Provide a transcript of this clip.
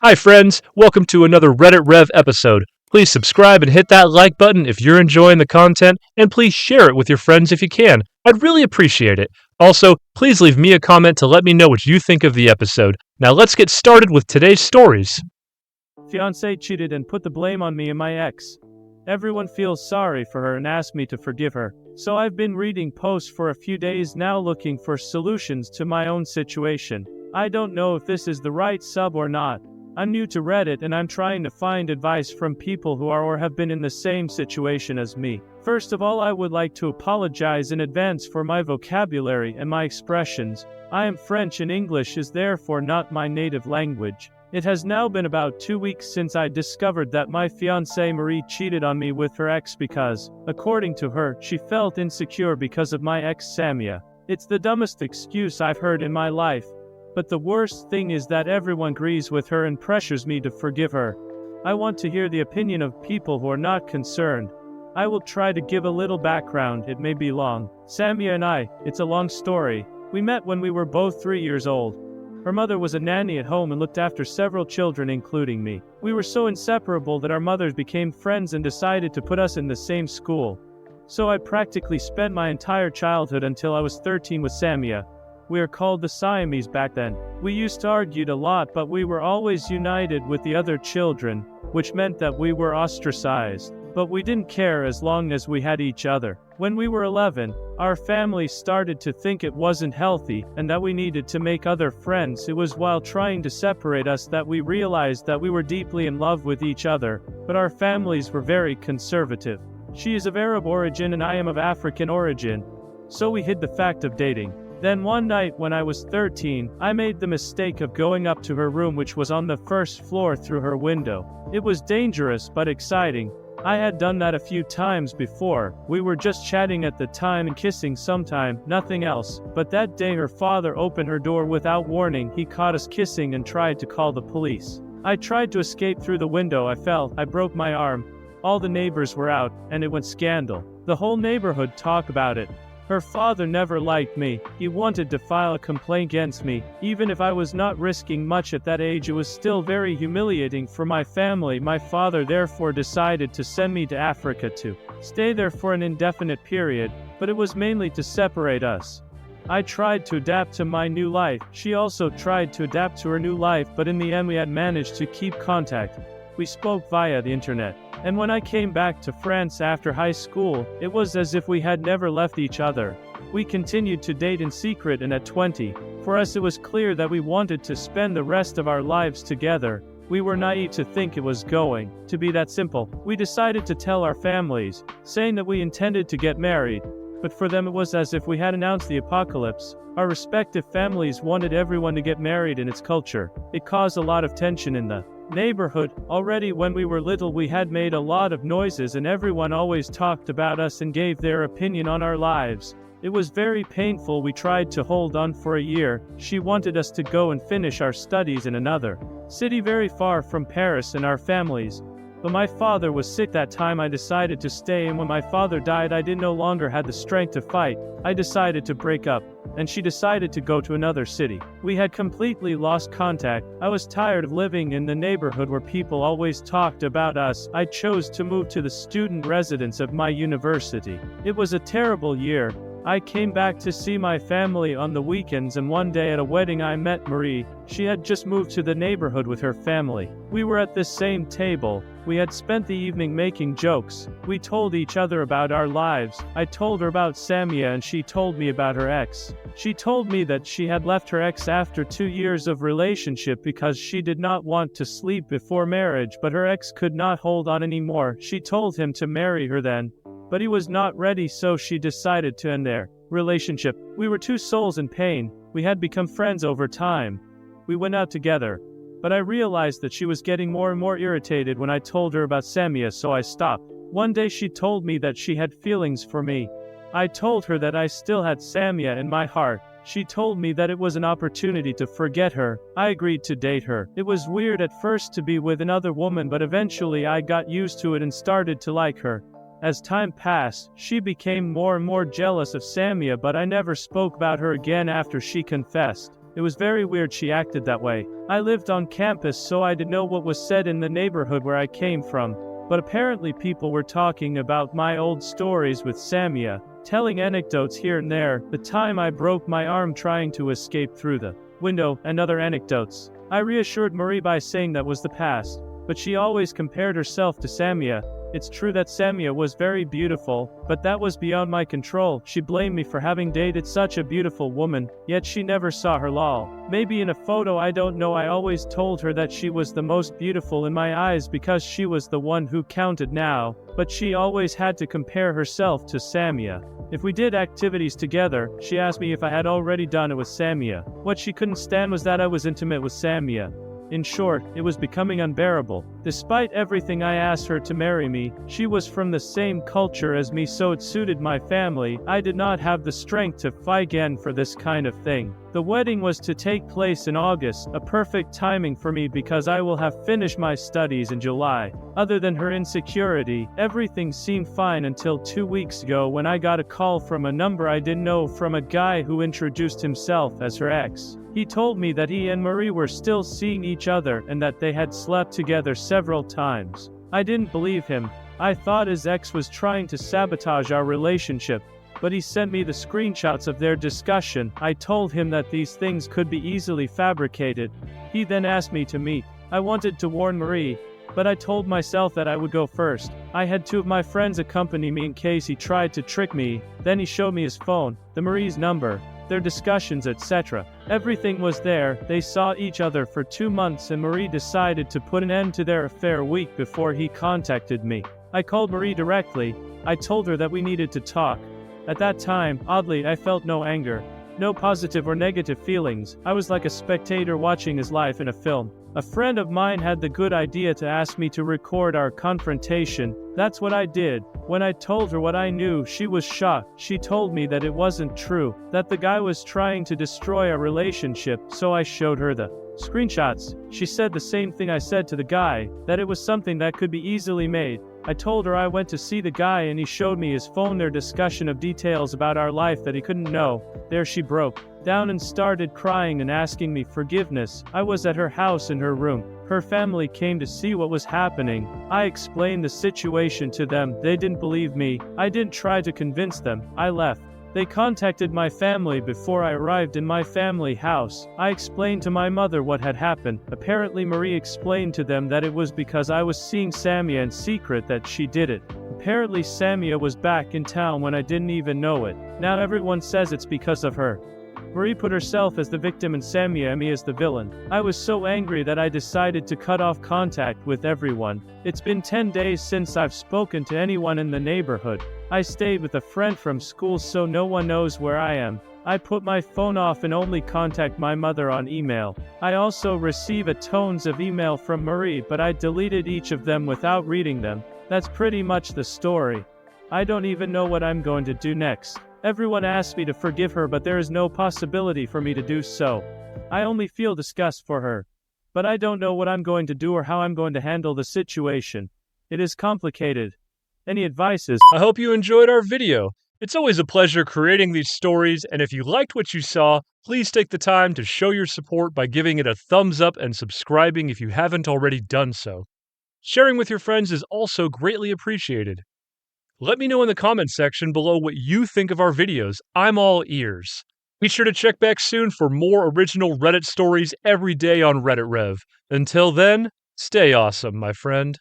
Hi friends, welcome to another RedditRev episode. Please subscribe and hit that like button if you're enjoying the content, and please share it with your friends if you can. I'd really appreciate it. Also, please leave me a comment to let me know what you think of the episode. Now let's get started with today's stories. Fiancé cheated and put the blame on me and my ex. Everyone feels sorry for her and asked me to forgive her. So I've been reading posts for a few days now looking for solutions to my own situation. I don't know if this is the right sub or not. I'm new to Reddit and I'm trying to find advice from people who are or have been in the same situation as me. First of all, I would like to apologize in advance for my vocabulary and my expressions. I am French and English is therefore not my native language. It has now been about 2 weeks since I discovered that my fiancée Marie cheated on me with her ex because, according to her, she felt insecure because of my ex Samia. It's the dumbest excuse I've heard in my life. But the worst thing is that everyone agrees with her and pressures me to forgive her. I want to hear the opinion of people who are not concerned. I will try to give a little background, it may be long. Samia and I, it's a long story. We met when we were both 3 years old. Her mother was a nanny at home and looked after several children including me. We were so inseparable that our mothers became friends and decided to put us in the same school. So I practically spent my entire childhood until I was 13 with Samia. We are called the Siamese back then. We used to argue a lot, but we were always united with the other children, which meant that we were ostracized. But we didn't care as long as we had each other. When we were 11, our family started to think it wasn't healthy and that we needed to make other friends. It was while trying to separate us that we realized that we were deeply in love with each other, but our families were very conservative. She is of Arab origin and I am of African origin, so we hid the fact of dating. Then one night when I was 13, I made the mistake of going up to her room which was on the first floor through her window. It was dangerous but exciting. I had done that a few times before. We were just chatting at the time and kissing sometime, nothing else. But that day her father opened her door without warning. He caught us kissing and tried to call the police. I tried to escape through the window. I broke my arm. All the neighbors were out, and it went scandal. The whole neighborhood talked about it. Her father never liked me. He wanted to file a complaint against me. Even if I was not risking much at that age, it was still very humiliating for my family. My father therefore decided to send me to Africa to stay there for an indefinite period, but it was mainly to separate us. I tried to adapt to my new life. She also tried to adapt to her new life, but in the end we had managed to keep contact. We spoke via the internet. And when I came back to France after high school, it was as if we had never left each other. We continued to date in secret, and at 20, for us it was clear that we wanted to spend the rest of our lives together. We were naive to think it was going to be that simple. We decided to tell our families, saying that we intended to get married. But for them it was as if we had announced the apocalypse. Our respective families wanted everyone to get married in its culture. It caused a lot of tension in the neighborhood. Already when we were little we had made a lot of noises and everyone always talked about us and gave their opinion on our lives. It was very painful. We tried to hold on for a year. She wanted us to go and finish our studies in another city very far from Paris and our families. But my father was sick that time. I decided to stay, and when my father died I no longer had the strength to fight. I decided to break up, and she decided to go to another city. We had completely lost contact. I was tired of living in the neighborhood where people always talked about us. I chose to move to the student residence of my university. It was a terrible year. I came back to see my family on the weekends, and one day at a wedding I met Marie. She had just moved to the neighborhood with her family. We were at the same table. We had spent the evening making jokes. We told each other about our lives. I told her about Samia and she told me about her ex. She told me that she had left her ex after 2 years of relationship because she did not want to sleep before marriage, but her ex could not hold on anymore. She told him to marry her then, but he was not ready, so she decided to end their relationship. We were two souls in pain. We had become friends over time. We went out together. But I realized that she was getting more and more irritated when I told her about Samia, so I stopped. One day she told me that she had feelings for me. I told her that I still had Samia in my heart. She told me that it was an opportunity to forget her. I agreed to date her. It was weird at first to be with another woman, but eventually I got used to it and started to like her. As time passed, she became more and more jealous of Samia, but I never spoke about her again after she confessed. It was very weird she acted that way. I lived on campus, so I didn't know what was said in the neighborhood where I came from. But apparently people were talking about my old stories with Samia, telling anecdotes here and there, the time I broke my arm trying to escape through the window, and other anecdotes. I reassured Marie by saying that was the past, but she always compared herself to Samia. It's true that Samia was very beautiful, but that was beyond my control. She blamed me for having dated such a beautiful woman, yet she never saw her lol. Maybe in a photo, I don't know. I always told her that she was the most beautiful in my eyes because she was the one who counted now, but she always had to compare herself to Samia. If we did activities together, she asked me if I had already done it with Samia. What she couldn't stand was that I was intimate with Samia. In short, it was becoming unbearable. Despite everything, I asked her to marry me. She was from the same culture as me, so it suited my family. I did not have the strength to fight again for this kind of thing. The wedding was to take place in August, a perfect timing for me because I will have finished my studies in July. Other than her insecurity, everything seemed fine until 2 weeks ago when I got a call from a number I didn't know from a guy who introduced himself as her ex. He told me that he and Marie were still seeing each other and that they had slept together several times. I didn't believe him. I thought his ex was trying to sabotage our relationship, but he sent me the screenshots of their discussion. I told him that these things could be easily fabricated. He then asked me to meet. I wanted to warn Marie, but I told myself that I would go first. I had 2 of my friends accompany me in case he tried to trick me. Then he showed me his phone, the Marie's number, their discussions, etc. Everything was there. They saw each other for 2 months and Marie decided to put an end to their affair a week before he contacted me. I called Marie directly. I told her that we needed to talk. At that time, oddly, I felt no anger, no positive or negative feelings. I was like a spectator watching his life in a film. A friend of mine had the good idea to ask me to record our confrontation. That's what I did. When I told her what I knew, she was shocked. She told me that it wasn't true, that the guy was trying to destroy our relationship, so I showed her the screenshots. She said the same thing I said to the guy, that it was something that could be easily made. I told her I went to see the guy and he showed me his phone, their discussion of details about our life that he couldn't know. There she broke down and started crying and asking me forgiveness. I was at her house in her room. Her family came to see what was happening. I explained the situation to them. They didn't believe me. I didn't try to convince them. I left. They contacted my family before I arrived in my family house. I explained to my mother what had happened. Apparently Marie explained to them that it was because I was seeing Samia in secret that she did it. Apparently Samia was back in town when I didn't even know it. Now everyone says it's because of her. Marie put herself as the victim and Samia and me as the villain. I was so angry that I decided to cut off contact with everyone. It's been 10 days since I've spoken to anyone in the neighborhood. I stayed with a friend from school so no one knows where I am. I put my phone off and only contact my mother on email. I also receive a tons of email from Marie, but I deleted each of them without reading them. That's pretty much the story. I don't even know what I'm going to do next. Everyone asks me to forgive her, but there is no possibility for me to do so. I only feel disgust for her. But I don't know what I'm going to do or how I'm going to handle the situation. It is complicated. Any advices? I hope you enjoyed our video. It's always a pleasure creating these stories, and if you liked what you saw, please take the time to show your support by giving it a thumbs up and subscribing if you haven't already done so. Sharing with your friends is also greatly appreciated. Let me know in the comments section below what you think of our videos. I'm all ears. Be sure to check back soon for more original Reddit stories every day on RedditRev. Until then, stay awesome, my friend.